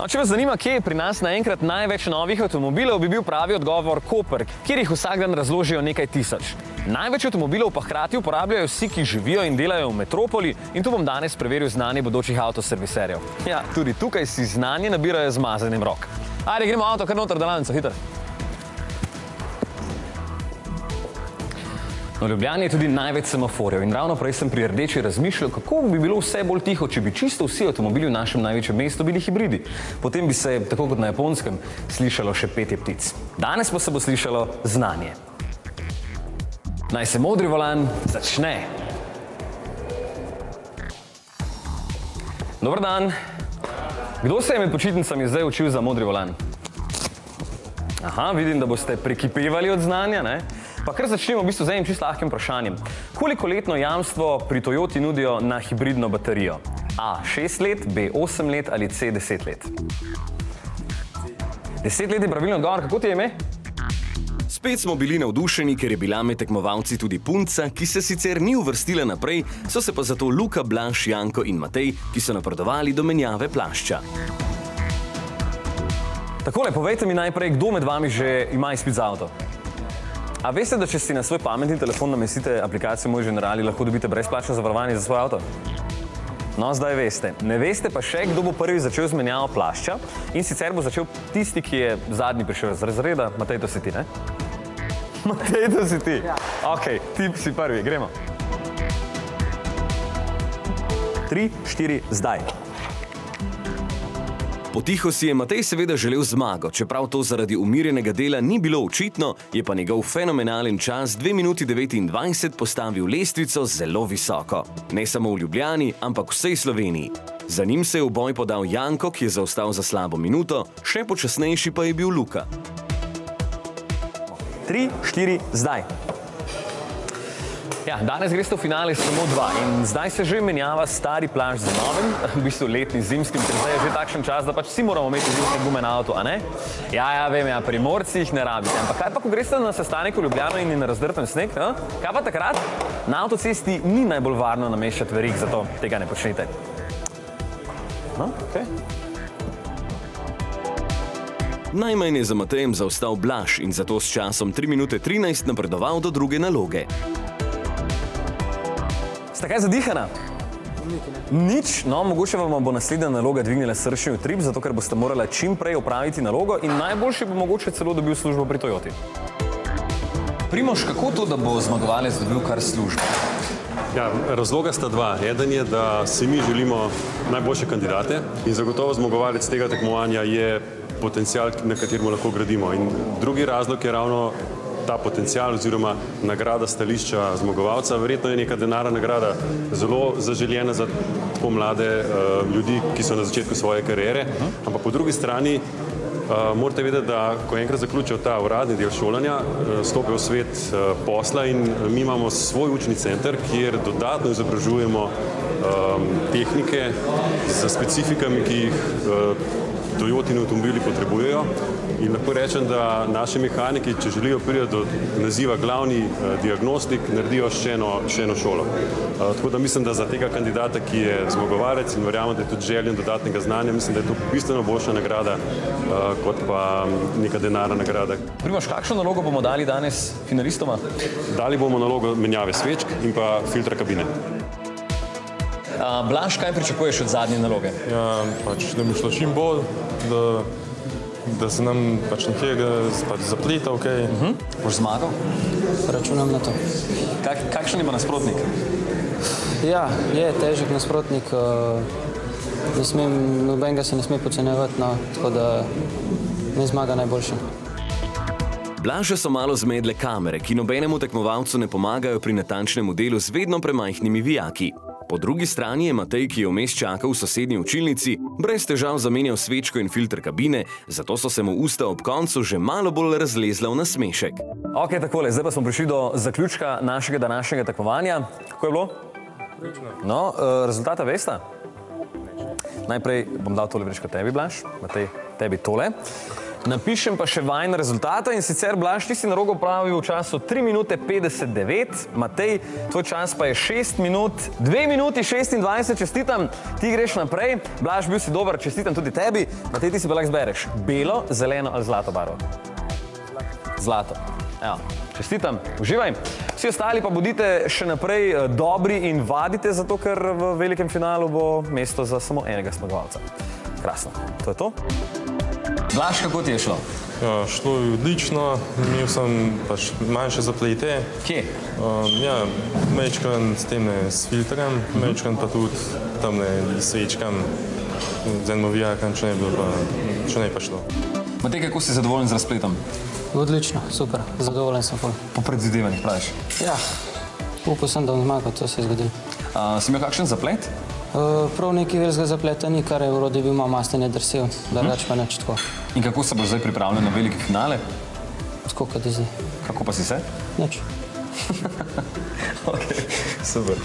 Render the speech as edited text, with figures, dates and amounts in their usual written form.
Če vas zanima, kje je pri nas naenkrat največ novih avtomobilov, bi bil pravi odgovor Koper, kjer jih vsak dan razložijo nekaj tisoč. Največ avtomobilov pa hkrati uporabljajo vsi, ki živijo in delajo v metropoli, in tu bom danes preveril znanje bodočih avtoserviserjev. Ja, tudi tukaj si znanje nabirajo z mazanjem rok. Ajde, gremo avto kar noter delavnico, hitro. V Ljubljani je tudi največ semaforjev in ravno prej sem pri Rdeči razmišljal, kako bi bilo vse bolj tiho, če bi čisto vsi avtomobili v našem največjem mestu bili hibridi. Potem bi se, tako kot na Japonskem, slišalo še petje ptic. Danes pa se bo slišalo znanje. Naj se modri volan začne. Dober dan. Kdo se je med počitnicami zdaj učil za modri volan? Aha, vidim, da boste prekipevali od znanja, ne? Pa kar začnemo v bistvu z enim čisto lahkim vprašanjem. Koliko letno jamstvo pri Toyoti nudijo na hibridno baterijo? A. 6 let, B. 8 let ali C. 10 let? 10 let je pravilno odgovor. Kako ti je ime? Spet smo bili navdušeni, ker je bila med tekmovalci tudi punca, ki se sicer ni uvrstila naprej, so se pa zato Luka, Blaž, Janko in Matej, ki so napredovali do menjave plašča. Takole, povejte mi najprej, kdo med vami že ima izpit za avto? A veste, da če si na svoj pametni telefon namestite aplikacijo Moj Generali, lahko dobite brezplačno zavarovanje za svoj avto? No, zdaj veste. Ne veste pa še, kdo bo prvi začel z menjavo plašča, in sicer bo začel tisti, ki je zadnji prišel z razreda. Matej, to si ti, ne? Matej, to si ti? Ja. Okej, ti si prvi, gremo. 3, 4, zdaj. Potiho si je Matej seveda želel zmago, čeprav to zaradi umirjenega dela ni bilo očitno, je pa njegov fenomenalen čas 2 minuti 29 postavil lestvico zelo visoko. Ne samo v Ljubljani, ampak v vsej Sloveniji. Za njim se je v boj podal Janko, ki je zaostal za slabo minuto, še počasnejši pa je bil Luka. 3, 4, zdaj. Ja, danes greste v finale samo 2 in zdaj se že menjava stari plašč z novim, v bistvu letni zimskim, ker zdaj je že takšen čas, da pač vsi moramo imeti zimske gume na avtu, a ne? Ja, vem, ja, Primorci jih ne rabite, ampak kaj pa, ko greste na sestanek v Ljubljano in na razdrten sneg, a? Kaj pa takrat? Na avtocesti ni najbolj varno nameščati verig, zato tega ne počnite. No, okej. Najmanj je za Matejem zaostal Blaž in zato s časom 3 minute 13 napredoval do druge naloge. Ste kaj zadihana? Nič? No, mogoče vam bo naslednja naloga dvignila srčni utrip, zato ker boste morali čim prej opraviti nalogo in najboljši bo mogoče celo dobil službo pri Toyoti. Primož, kako to, da bo zmagovalec dobil kar službo? Ja, razloga sta dva. Eden je, da si mi želimo najboljše kandidate in zagotovo zmagovalec tega tekmovanja je potencial, na katerem lahko gradimo. In drugi razlog je ravno ta potencial oziroma nagrada stališča zmagovalca. Verjetno je neka denarna nagrada zelo zaželjena za tako mlade ljudi, ki so na začetku svoje kariere, ampak po drugi strani morate vedeti, da ko enkrat zaključijo ta uradni del šolanja, stopijo v svet posla in mi imamo svoj učni center, kjer dodatno izobražujemo tehnike z specifikami, ki jih Toyotini avtomobili potrebujejo. In lahko rečem, da naši mehaniki, če želijo priti do naziva glavni diagnostik, naredijo še eno šolo. Tako da mislim, da za tega kandidata, ki je zmagovalec in verjamem, da je tudi željen dodatnega znanja, mislim, da je to bistveno boljša nagrada, kot pa neka denarna nagrada. Primož, kakšno nalogo bomo dali danes finalistoma? Dali bomo nalogo menjave svečk in pa filtra kabine. Blaž, kaj pričakuješ od zadnje naloge? Ja, pač, da bi šlo čim bolj, da se nam pač nekje zapleta, okej. Boš zmagal? Računam na to. Kakšen je pa nasprotnik? Ja, je težek nasprotnik. Nobenega se ne sme podcenjevati, tako da ne zmaga najboljši. Blaža so malo zmedle kamere, ki nobenemu tekmovalcu ne pomagajo pri natančnem delu z vedno premajhnimi vijaki. Po drugi strani je Matej, ki je vmes čakal v sosednji učilnici, brez težav zamenjal svečko in filter kabine, zato so se mu usta ob koncu že malo bolj razlezla v nasmešek. Ok, takole, zdaj pa smo prišli do zaključka našega današnjega tekmovanja. Kako je bilo? No, rezultata veste? Najprej bom dal tole vrečko tebi, Blaž, Matej, tebi tole. Napišem pa še vajna rezultata in sicer Blaž, ti si na rogo pravil v času 3 minute 59, Matej, tvoj čas pa je 6 minut, 2 minuti 26, čestitam, ti greš naprej, Blaž, bil si dober, čestitam tudi tebi, Matej, ti si pa lahko zbereš belo, zeleno ali zlato barvo. Zlato. Evo, čestitam, uživaj. Vsi ostali pa bodite še naprej dobri in vadite, zato ker v velikem finalu bo mesto za samo enega zmagovalca. Krasno, to je to. Blaž, kako ti je šlo? Ja, šlo je odlično, imel sem pač manjše zaplete. Kje? Ja, mečkan s tem s filtrem, mečkan pa tudi tamne svečkam z enim ovijakom, če ne pa šlo. Matej, kako si zadovoljen z razpletom? Odlično, super, zadovoljen sem ful. Po predvidevanjih, praviš? Ja, upal sem, da bom zmagal, to se je zgodilo. Si imel kakšen zaplet? Prav nekaj velikega zapleta ni, kar je urodi bil malo masten je drsil, drugač pa nič tako. In kako se boš zdaj pripravljal na veliki finale? Tako kot je zdaj. Kako pa si se? Nič. Ok, super.